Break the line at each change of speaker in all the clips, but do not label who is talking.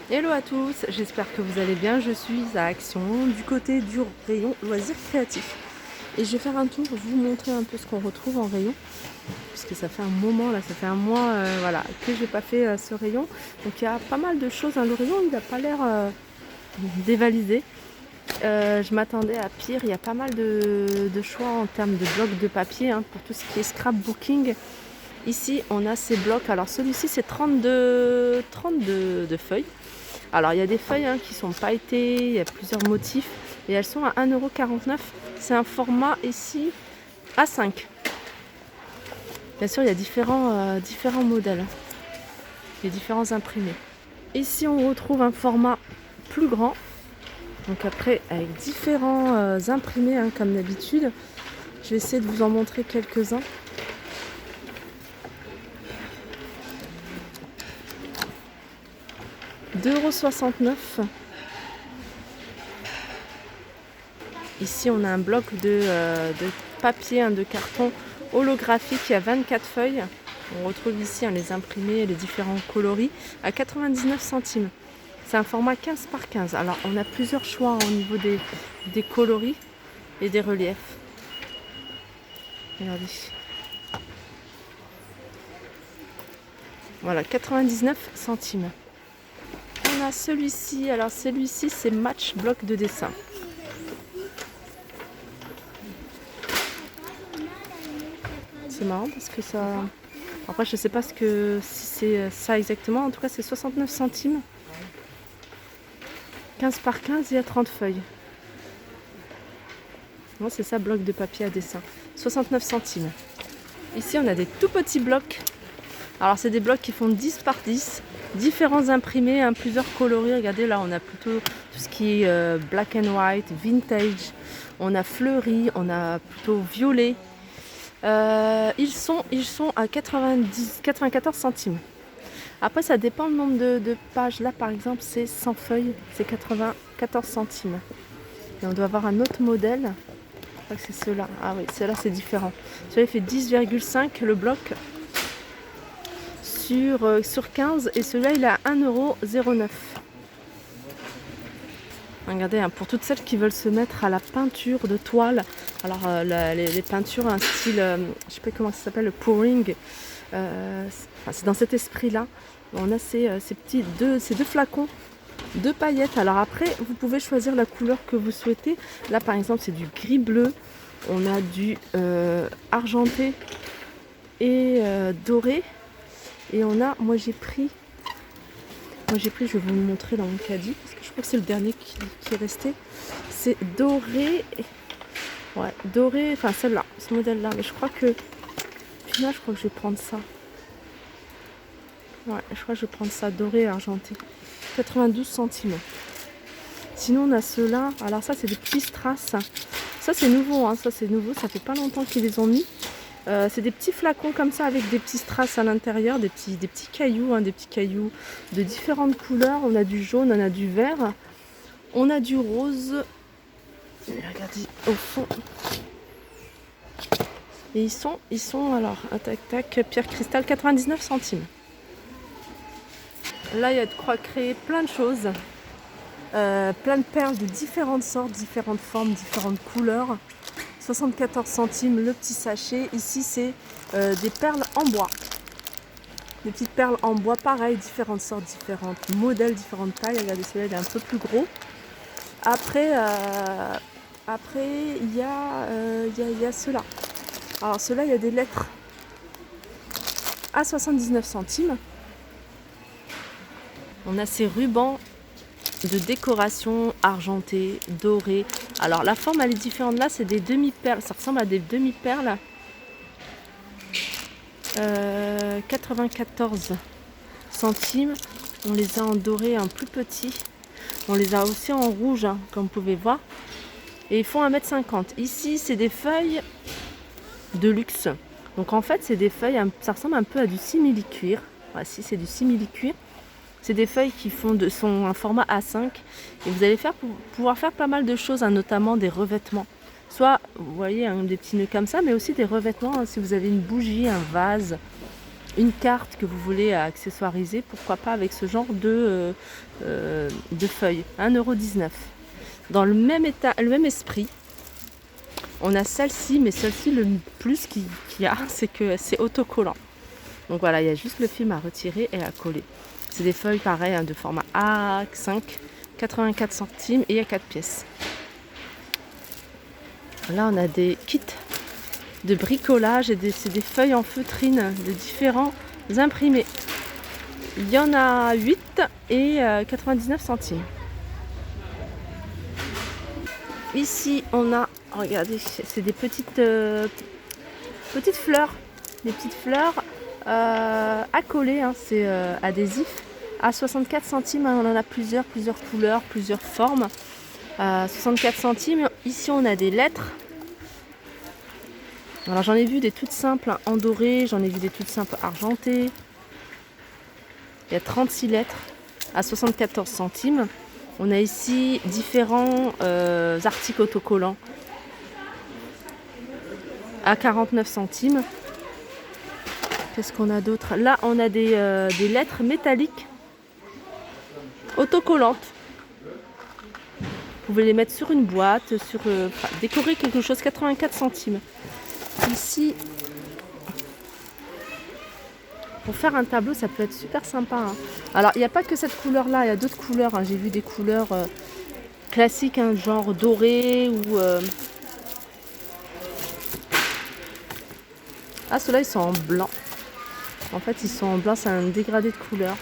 Hello à tous, j'espère que vous allez bien. Je suis à Action, du côté du rayon loisirs créatifs. Et je vais faire un tour, vous montrer un peu ce qu'on retrouve en rayon. Puisque ça fait un moment, là, ça fait un mois voilà, que je n'ai pas fait ce rayon. Donc il y a pas mal de choses. Le rayon, il n'a pas l'air dévalisé. Je m'attendais à pire. Il y a pas mal de choix en termes de blocs de papier pour tout ce qui est scrapbooking. Ici, on a ces blocs. Alors celui-ci, c'est 32 de feuilles. Alors il y a des feuilles qui sont pailletées, il y a plusieurs motifs et elles sont à 1,49 €. C'est un format ici A5. Bien sûr il y a différents modèles, les différents imprimés. Ici on retrouve un format plus grand, donc après avec différents imprimés comme d'habitude. Je vais essayer de vous en montrer quelques-uns. €2,69 €. Ici, on a un bloc de papier, de carton holographique qui a 24 feuilles. On retrouve ici les imprimés et les différents coloris à 99 centimes. C'est un format 15 par 15. Alors, on a plusieurs choix au niveau des coloris et des reliefs. Regardez. Voilà, 99 centimes. On a celui-ci. Alors, celui-ci, c'est Match bloc de dessin. C'est marrant parce que ça... Après, je sais pas si c'est ça exactement. En tout cas, c'est 69 centimes. 15 par 15, il y a 30 feuilles. Non, c'est ça, bloc de papier à dessin. 69 centimes. Ici, on a des tout petits blocs. Alors, c'est des blocs qui font 10 par 10. Différents imprimés, plusieurs coloris. Regardez, là, on a plutôt tout ce qui est black and white, vintage. On a fleuri, on a plutôt violet. Ils sont à 94 centimes. Après, ça dépend le nombre de pages. Là, par exemple, c'est 100 feuilles, c'est 94 centimes. Et on doit avoir un autre modèle. Je crois que c'est ceux-là. Ah oui, ceux-là, c'est différent. Celui-là, il fait 10,5 le bloc sur 15. Et celui-là, il est à 1,09 €. Regardez, pour toutes celles qui veulent se mettre à la peinture de toile. Alors, les peintures, un style, je ne sais pas comment ça s'appelle, le pouring. C'est dans cet esprit-là. On a ces deux flacons de paillettes. Alors après, vous pouvez choisir la couleur que vous souhaitez. Là, par exemple, c'est du gris bleu. On a du argenté et doré. Et on a, moi j'ai pris, je vais vous le montrer dans mon caddie parce que je crois que c'est le dernier qui est resté. C'est doré. Ouais, doré, enfin celle-là, ce modèle-là. Mais je crois que, finalement, je crois que je vais prendre ça. Ouais, je crois que je vais prendre ça, doré et argenté. 92 centimes. Sinon, on a ceux-là. Alors ça, c'est des petits strass. Ça, c'est nouveau. Ça, c'est nouveau. Ça fait pas longtemps qu'ils les ont mis. C'est des petits flacons comme ça avec des petits strass à l'intérieur, des petits cailloux, des petits cailloux de différentes couleurs. On a du jaune, on a du vert, on a du rose. Regardez au fond. Et ils sont alors, tac, pierre cristal, 99 centimes. Là, il y a de quoi créer plein de choses. Plein de perles de différentes sortes, différentes formes, différentes couleurs. 74 centimes le petit sachet. Ici, c'est des perles en bois. Des petites perles en bois, pareil, différentes sortes, différents modèles, différentes tailles. Regardez, celui-là, il est un peu plus gros. Après, il y a ceux-là. Alors, ceux-là, il y a des lettres à 79 centimes. On a ces rubans de décoration argentée, dorée. Alors la forme elle est différente. Là c'est des demi-perles, ça ressemble à des demi-perles. 94 centimes. On les a en doré, un plus petit. On les a aussi en rouge, comme vous pouvez voir. Et ils font 1,50 m. Ici c'est des feuilles de luxe. Donc en fait c'est des feuilles, ça ressemble un peu à du simili-cuir. Voici, c'est du simili-cuir. C'est des feuilles qui sont un format A5 et vous allez pouvoir faire pas mal de choses, notamment des revêtements. Soit, vous voyez, des petits nœuds comme ça, mais aussi des revêtements, si vous avez une bougie, un vase, une carte que vous voulez accessoiriser, pourquoi pas avec ce genre de feuilles. 1,19 €. Dans le même état, le même esprit, on a celle-ci, mais celle-ci, le plus qu'il y a, c'est que c'est autocollant. Donc voilà, il y a juste le film à retirer et à coller. C'est des feuilles pareilles, hein, de format A5, 84 centimes et il y a 4 pièces. Là, on a des kits de bricolage et c'est des feuilles en feutrine de différents imprimés. Il y en a 8 et 99 centimes. Ici, on a, regardez, c'est des petites fleurs. Des petites fleurs à coller, hein, c'est adhésif. À 64 centimes, hein, on en a plusieurs couleurs, plusieurs formes. 64 centimes. Ici, on a des lettres. Alors, j'en ai vu des toutes simples en doré, j'en ai vu des toutes simples argentées. Il y a 36 lettres à 74 centimes. On a ici différents articles autocollants à 49 centimes. Qu'est-ce qu'on a d'autre? Là, on a des lettres métalliques autocollantes. Vous pouvez les mettre sur une boîte, décorer quelque chose, 84 centimes. Ici, pour faire un tableau, ça peut être super sympa, hein. Alors, il n'y a pas que cette couleur-là, il y a d'autres couleurs, hein. J'ai vu des couleurs classiques, hein, genre doré ou... Ah, ceux-là, ils sont en blanc. En fait, ils sont en blanc, c'est un dégradé de couleur.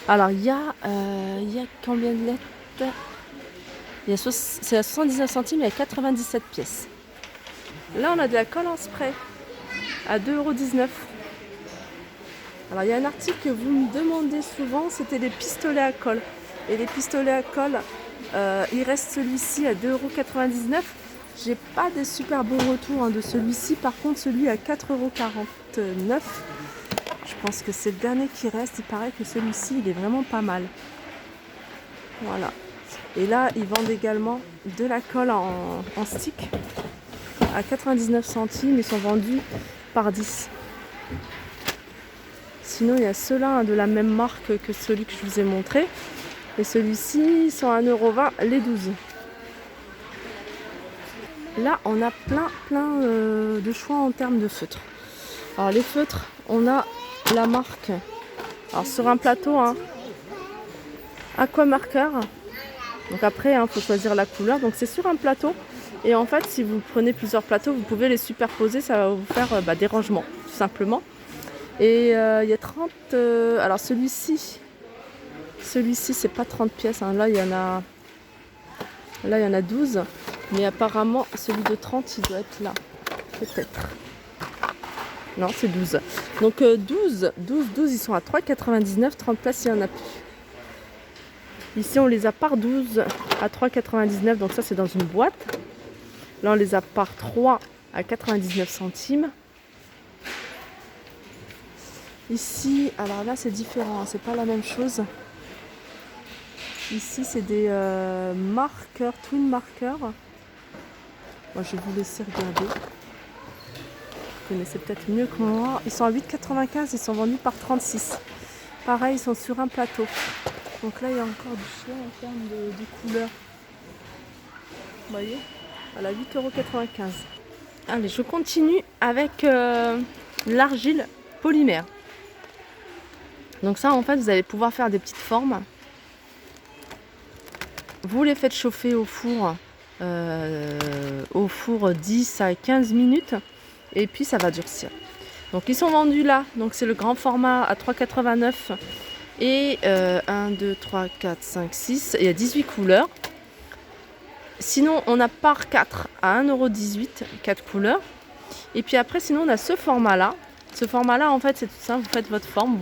Alors, il y a combien de lettres? C'est à 79 centimes, il y a 97 pièces. Là, on a de la colle en spray à 2,19 €. Alors, il y a un article que vous me demandez souvent, c'était les pistolets à colle. Et les pistolets à colle, il reste celui-ci à 2,99 €. J'ai pas de super bons retours, hein, de celui-ci. Par contre, celui à 4,49 €. Je pense que c'est le dernier qui reste. Il paraît que celui-ci, il est vraiment pas mal. Voilà. Et là, ils vendent également de la colle en stick à 99 centimes. Ils sont vendus par 10. Sinon, il y a ceux-là, hein, de la même marque que celui que je vous ai montré. Et celui-ci, ils sont à 1,20 € les 12. Là, on a plein de choix en termes de feutres. Alors, les feutres, on a la marque. Alors, sur un plateau, hein, Aquamarker. Donc après, il faut choisir la couleur. Donc, c'est sur un plateau. Et en fait, si vous prenez plusieurs plateaux, vous pouvez les superposer. Ça va vous faire des rangements, tout simplement. Et il y a 30... alors, celui-ci, c'est pas 30 pièces. Hein. Là, il y en a 12. Mais apparemment, celui de 30, il doit être là. Peut-être. Non, c'est 12. Donc 12, ils sont à 3,99. 30 places, il n'y en a plus. Ici, on les a par 12 à 3,99. Donc ça, c'est dans une boîte. Là, on les a par 3 à 99 centimes. Ici, alors là, c'est différent. Hein, c'est pas la même chose. Ici, c'est des marqueurs, twin marqueurs. Moi, je vais vous laisser regarder. Vous connaissez peut-être mieux que moi. Ils sont à 8,95. Ils sont vendus par 36. Pareil, ils sont sur un plateau. Donc là, il y a encore du choix en termes de couleurs. Vous voyez? Voilà, 8,95 €. Allez, je continue avec l'argile polymère. Donc ça, en fait, vous allez pouvoir faire des petites formes. Vous les faites chauffer au four 10 à 15 minutes et puis ça va durcir. Donc ils sont vendus là, donc c'est le grand format à 3,89 € et 1, 2, 3, 4, 5, 6, il y a 18 couleurs. Sinon on a par 4 à 1,18 €, 4 couleurs. Et puis après sinon on a ce format là. Ce format là en fait c'est tout simple, vous faites votre forme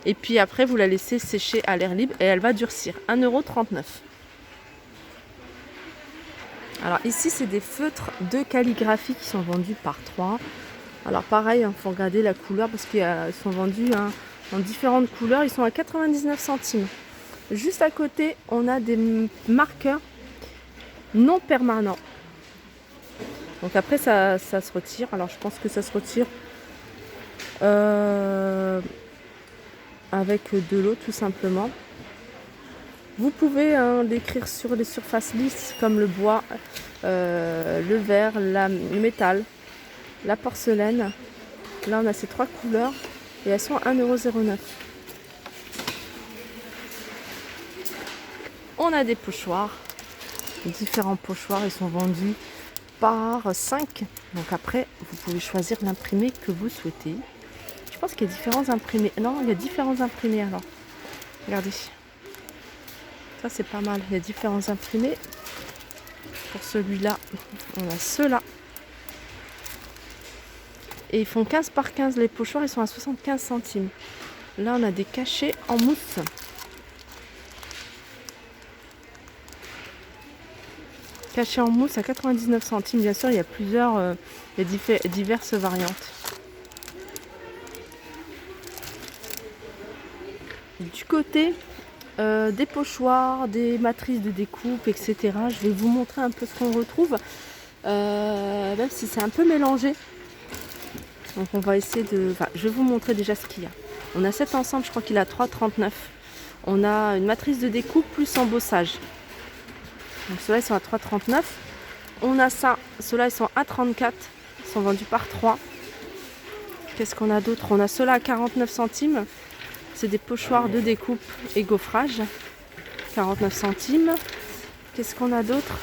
et puis après vous la laissez sécher à l'air libre et elle va durcir. 1,39 €. Alors ici, c'est des feutres de calligraphie qui sont vendus par 3. Alors pareil, il faut regarder la couleur parce qu'ils sont vendus en différentes couleurs. Ils sont à 99 centimes. Juste à côté, on a des marqueurs non permanents. Donc après, ça se retire. Alors je pense que ça se retire avec de l'eau tout simplement. Vous pouvez l'écrire sur les surfaces lisses comme le bois, le verre, le métal, la porcelaine. Là on a ces 3 couleurs et elles sont à 1,09 €. On a des pochoirs, différents pochoirs, ils sont vendus par 5. Donc après vous pouvez choisir l'imprimé que vous souhaitez. Je pense qu'il y a différents imprimés. Non, il y a différents imprimés alors. Regardez. Ça c'est pas mal. Il y a différents imprimés. Pour celui-là, on a ceux-là. Et ils font 15 par 15 les pochoirs, ils sont à 75 centimes. Là on a des cachets en mousse. Cachets en mousse à 99 centimes. Bien sûr, il y a plusieurs, il y a diverses variantes. Du côté des pochoirs, des matrices de découpe, etc. Je vais vous montrer un peu ce qu'on retrouve, même si c'est un peu mélangé. Donc on va essayer de... Enfin, je vais vous montrer déjà ce qu'il y a. On a cet ensemble, je crois qu'il est à 3,39 €. On a une matrice de découpe plus embossage. Donc ceux-là ils sont à 3,39 €. On a ça, ceux-là ils sont à 34 €. Ils sont vendus par 3. Qu'est-ce qu'on a d'autre? On a ceux-là à 49 centimes. C'est des pochoirs de découpe et gaufrage. 49 centimes. Qu'est-ce qu'on a d'autre?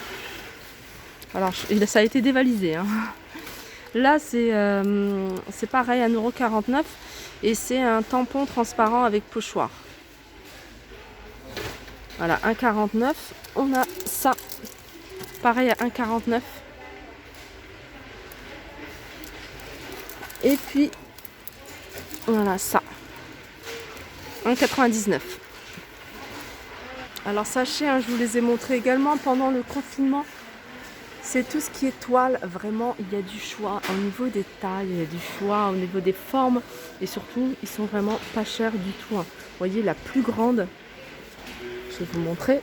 Alors ça a été dévalisé. Là c'est pareil, 1,49 € et c'est un tampon transparent avec pochoir. Voilà, 1,49 €. On a ça, pareil à 1,49 €. Et puis voilà ça, 1,99 €. Alors sachez, je vous les ai montrés également pendant le confinement. C'est tout ce qui est toile, vraiment il y a du choix au niveau des tailles, il y a du choix au niveau des formes et surtout ils sont vraiment pas chers du tout. Vous voyez la plus grande, je vais vous montrer,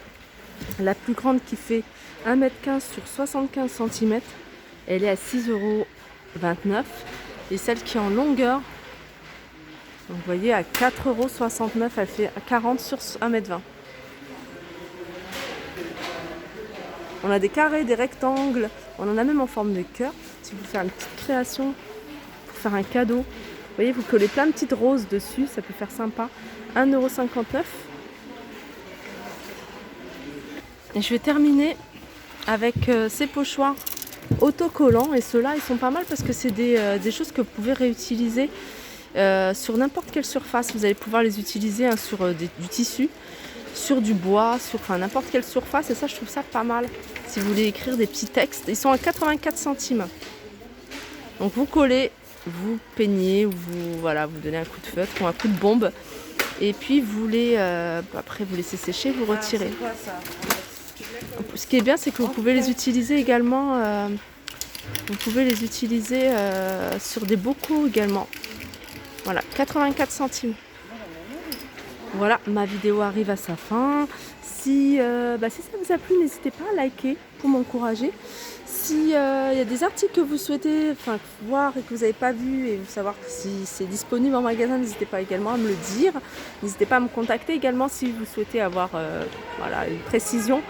la plus grande qui fait 1,15 m sur 75 cm, elle est à 6,29 € et celle qui est en longueur, donc vous voyez à 4,69 €, elle fait 40 sur 1,20 m. On a des carrés, des rectangles, on en a même en forme de cœur. Si vous faites une petite création pour faire un cadeau, vous voyez, vous collez plein de petites roses dessus, ça peut faire sympa. 1,59 €. Et je vais terminer avec ces pochoirs autocollants. Et ceux-là, ils sont pas mal parce que c'est des choses que vous pouvez réutiliser sur n'importe quelle surface. Vous allez pouvoir les utiliser sur du tissu, sur du bois, sur n'importe quelle surface. Et ça, je trouve ça pas mal si vous voulez écrire des petits textes. Ils sont à 84 centimes. Donc vous collez, vous peignez, vous donnez un coup de feutre ou un coup de bombe. Et puis vous les, après vous laissez sécher, vous retirez.
C'est quoi ça?
Ce qui est bien, c'est que vous pouvez les utiliser également. Vous pouvez les utiliser sur des bocaux également. Voilà, 84 centimes. Voilà, ma vidéo arrive à sa fin. Si ça vous a plu, n'hésitez pas à liker pour m'encourager. Si y a des articles que vous souhaitez voir et que vous n'avez pas vu et savoir si c'est disponible en magasin, n'hésitez pas également à me le dire. N'hésitez pas à me contacter également si vous souhaitez avoir une précision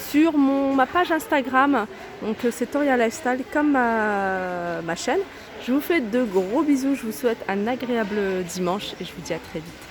sur ma page Instagram. Donc c'est Toria Lifestyle comme ma chaîne. Je vous fais de gros bisous, je vous souhaite un agréable dimanche et je vous dis à très vite.